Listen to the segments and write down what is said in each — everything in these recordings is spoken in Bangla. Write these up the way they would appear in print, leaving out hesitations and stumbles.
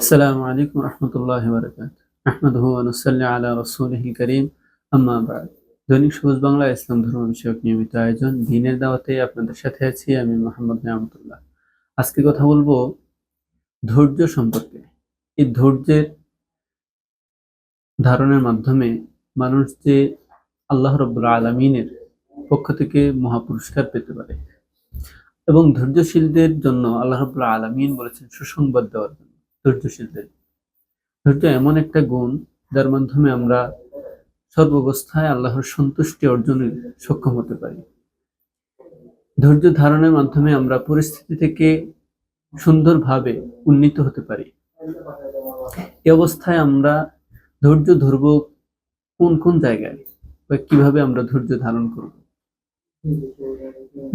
আসসালামু আলাইকুম রহমতুল্লাহি ওয়া বারাকাতুহু। আহমাদুহু ওয়া নুসাল্লি আলা রাসূলিহিল কারীম। আম্মা বা'দ। দৈনিক সবুজ বাংলা ইসলাম ধর্ম বিষয়ক নিয়মিত আয়োজন দ্বীনের দাওয়াতে আপনাদের সাথে আছি আমি মোহাম্মদ নিয়ামতুল্লাহ। আজকে কথা বলবো ধৈর্য সম্পর্কে। এই ধৈর্যের ধারণের মাধ্যমে মানুষ যে আল্লাহ রাব্বুল আলামিনের পক্ষ থেকে মহা পুরস্কার পেতে পারে এবং ধৈর্যশীলদের জন্য আল্লাহ রাব্বুল আলামিন বলেছেন সুসংবাদ দেওয়ার জন্য। ধৈর্যশীলদের ধৈর্য এমন একটা গুণ যার মাধ্যমে আমরা সর্বাবস্থায় আল্লাহর সন্তুষ্টি অর্জনে সক্ষম হতে পারি। ধৈর্য ধারণের মাধ্যমে আমরা পরিস্থিতি থেকে সুন্দরভাবে উন্নীত হতে পারি। এই অবস্থায় আমরা ধৈর্য ধরব কোন কোন জায়গায় বা কিভাবে আমরা ধৈর্য ধারণ করব।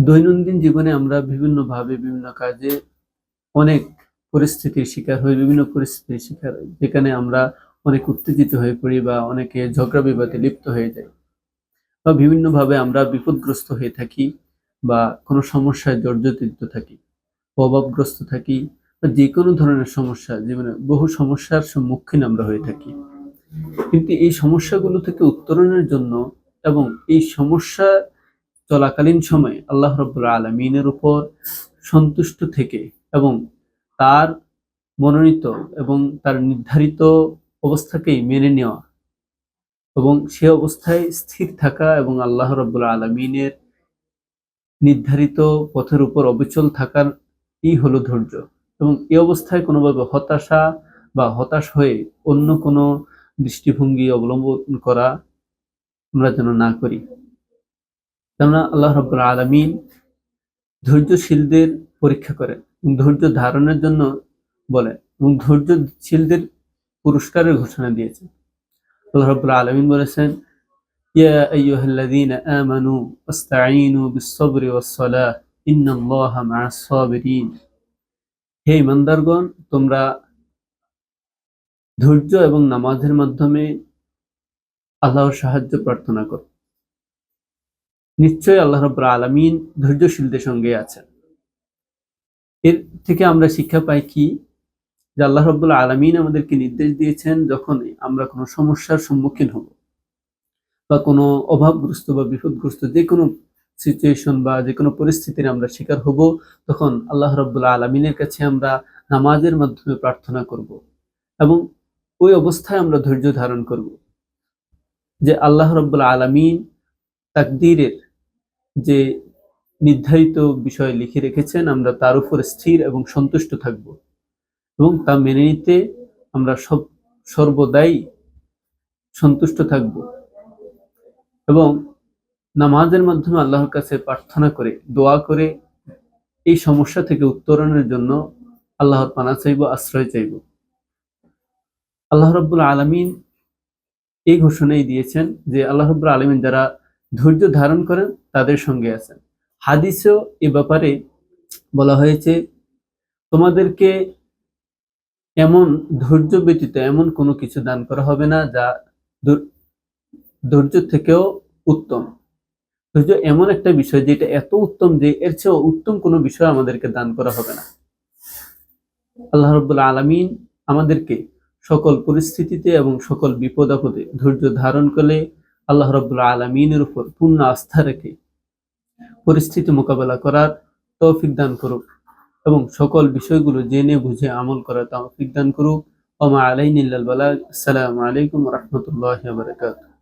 দৈনন্দিন জীবনে আমরা বিভিন্নভাবে বিভিন্ন কাজে অনেক পরিস্থিতির শিকার হই, বিভিন্ন পরিস্থিতির শিকার হই যেখানে আমরা অনেক উত্তেজিত হয়ে পড়ি বা অনেকে ঝগড়া বিবাদে লিপ্ত হয়ে যাই বা বিভিন্নভাবে আমরা বিপদগ্রস্ত হয়ে থাকি বা কোনো সমস্যায় জর্জরিত থাকি, অভাবগ্রস্ত থাকি বা যে কোনো ধরনের সমস্যা, জীবনে বহু সমস্যার সম্মুখীন আমরা হয়ে থাকি। কিন্তু এই সমস্যাগুলো থেকে উত্তরণের জন্য এবং এই সমস্যা চলাকালীন সময়ে আল্লাহ রাব্বুল আলামিনের উপর সন্তুষ্ট থেকে এবং তার মনোনীত এবং তার নির্ধারিত অবস্থাকেই মেনে নেওয়া এবং সে অবস্থায় স্থির থাকা এবং আল্লাহ রাব্বুল আলামিনের নির্ধারিত পথের উপর অবিচল থাকার হলো ধৈর্য। এবং এই অবস্থায় কোনোভাবে হতাশা বা হতাশ হয়ে অন্য কোনো দৃষ্টিভঙ্গি অবলম্বন করা আমরা যেন না করি। কেননা আল্লাহ রাব্বুল আলামিন ধৈর্যশীলদের পরীক্ষা করেন এবং ধৈর্য ধারণের জন্য বলেন এবং ধৈর্যশীলদের পুরস্কারের ঘোষণা দিয়েছেন। আল্লাহ রাব্বুল আলামিন বলেছেন, ইয়া আইয়ুহাল্লাযীনা আমানু ইসতাঈনু বিস-সাবরি ওয়াস-সালাহ ইন্নাল্লাহা মা'আস-সাবিরিন। হে ঈমানদারগণ, তোমরা ধৈর্য এবং নামাজের মাধ্যমে আল্লাহর সাহায্য প্রার্থনা করো। নিশ্চয়ই আল্লাহ রাব্বুল আলামিন ধৈর্যশীলদের সঙ্গে আছেন। এর থেকে আমরা শিক্ষা পাই কি, যে আল্লাহ রাব্বুল আলামিন আমাদেরকে নির্দেশ দিয়েছেন যখনই আমরা কোনো সমস্যার সম্মুখীন হব বা কোনো অভাবগ্রস্ত বা বিপদগ্রস্ত যে কোনো সিচুয়েশন বা যে কোনো পরিস্থিতির আমরা শিকার হব, তখন আল্লাহ রাব্বুল আলামিনের কাছে আমরা নামাজের মাধ্যমে প্রার্থনা করব এবং ওই অবস্থায় আমরা ধৈর্য ধারণ করব যে আল্লাহ রাব্বুল আলামিন তাকদীরের যে নির্ধারিত বিষয় লিখে রেখেছেন আমরা তার উপর স্থির এবং সন্তুষ্ট থাকব এবং তা মেনে নিতে আমরা সর্বদাই সন্তুষ্ট থাকব এবং নামাজের মাধ্যমে আল্লাহর কাছে প্রার্থনা করে দোয়া করে এই সমস্যা থেকে উত্তরণের জন্য আল্লাহর পানা চাইব, আশ্রয় চাইব। আল্লাহ রাব্বুল আলামিন এই ঘোষণাই দিয়েছেন যে আল্লাহ রাব্বুল আলামিন যারা ধৈর্য ধারণ করেন তাদের সঙ্গে আছেন। হাদিসেও এ ব্যাপারে বলা হয়েছে, তোমাদেরকে এমন ধৈর্য ব্যতীত এমন কোনো কিছু দান করা হবে না যা ধৈর্য থেকেও উত্তম। ধৈর্য এমন একটা বিষয় যেটা এত উত্তম যে এর চেয়ে উত্তম কোনো বিষয় আমাদেরকে দান করা হবে না। আল্লাহ রাব্বুল আলামিন আমাদেরকে সকল পরিস্থিতিতে এবং সকল বিপদ আপদে ধৈর্য ধারণ করে আল্লাহ রাব্বুল আলামিনের উপর পূর্ণ আস্থা রেখে পরিস্থিতি মোকাবেলা করার তৌফিক দান করুক এবং সকল বিষয়গুলো জেনে বুঝে আমল করার তৌফিক দান করুক। ওয়া মা আলাইনা ইল্লাল বালাগ। আসসালামু আলাইকুম ওয়া রাহমাতুল্লাহি ওয়া বারাকাতুহু।